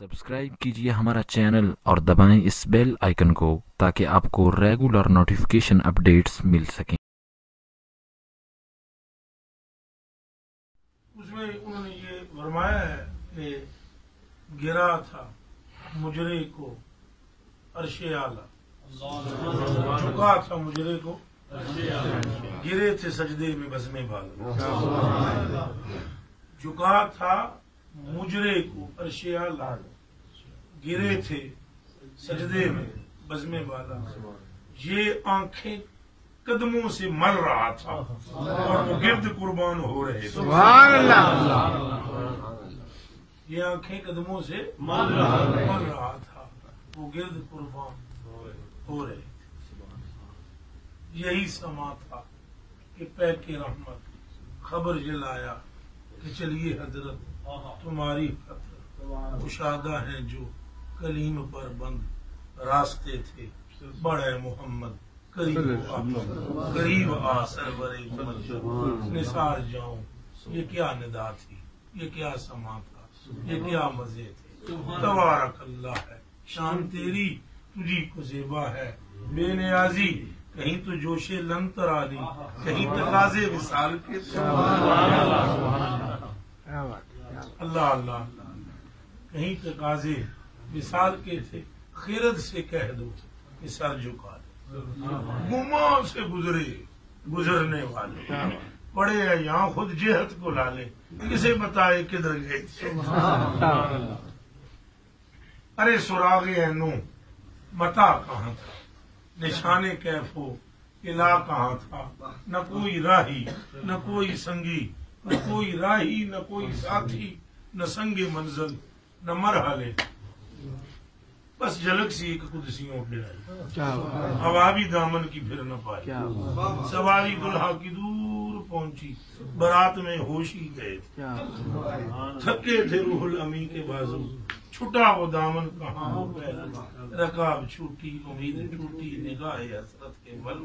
Subscribe कीजिए हमारा channel और दबाएं इस बेल आइकन को ताकि आपको रेगुलर नोटिफिकेशन अपडेट्स मिल सकें। उसमें उन्होंने ये फरमाया है कि गिरा था मुजरे को अर्शे आला, झुका था मुजरे को, गिरे थे सजदे में बज़्मे बाला। झुका था मुजरे को अर्शे आला, गिरे थे सजदे में बज़्मे बाला। ये आंखें कदमों से मर रहा था और वो गिर्द कुर्बान हो रहे थे। ये आंखें कदमों से मर रहा था, वो गिर्द कुर्बान हो रहे थे। यही समा था कि पैके रहमत खबर जलाया कि चलिए हजरत तुम्हारी फत्र कुशादा है जो कलीम पर बंद रास्ते थे बड़े मोहम्मद करीब आ सरवरे निसार जाऊं। ये क्या निदा थी, ये क्या समा था, ये क्या मजे थे। तबारक अल्लाह है शान तेरी, तुझी को जेबा है बेनियाजी। कहीं तो जोशे लन तरानी, कहीं तकाजे विसाल के। अल्लाह अल्लाह, कहीं तकाजे विसाल के थे। खिरद से कह दो कि सर झुका दे। गुमा से गुजरने वाले पड़े हैं यहाँ खुद जेहत को लाले, किसे बताए किधर गए थे। अरे सुरागे एनो मता कहाँ था, निशाने कैफो इला कहाँ था। न कोई राही न कोई संगी, न कोई राही न कोई साथी, न संगे मंजिल न मरहले। बस झलक सी एक कुदसियों पे आई, हवा भी दामन की फिर न पाई। सवारी दुल्हा की दूर पहुंची, बारात में होश ही गए। थके थे रूहुल अमी के बाजू, छुटा वो दामन कहाँ हो गया। रकाब छूटी उम्मीद टूटी, निगाह हसरत के बल।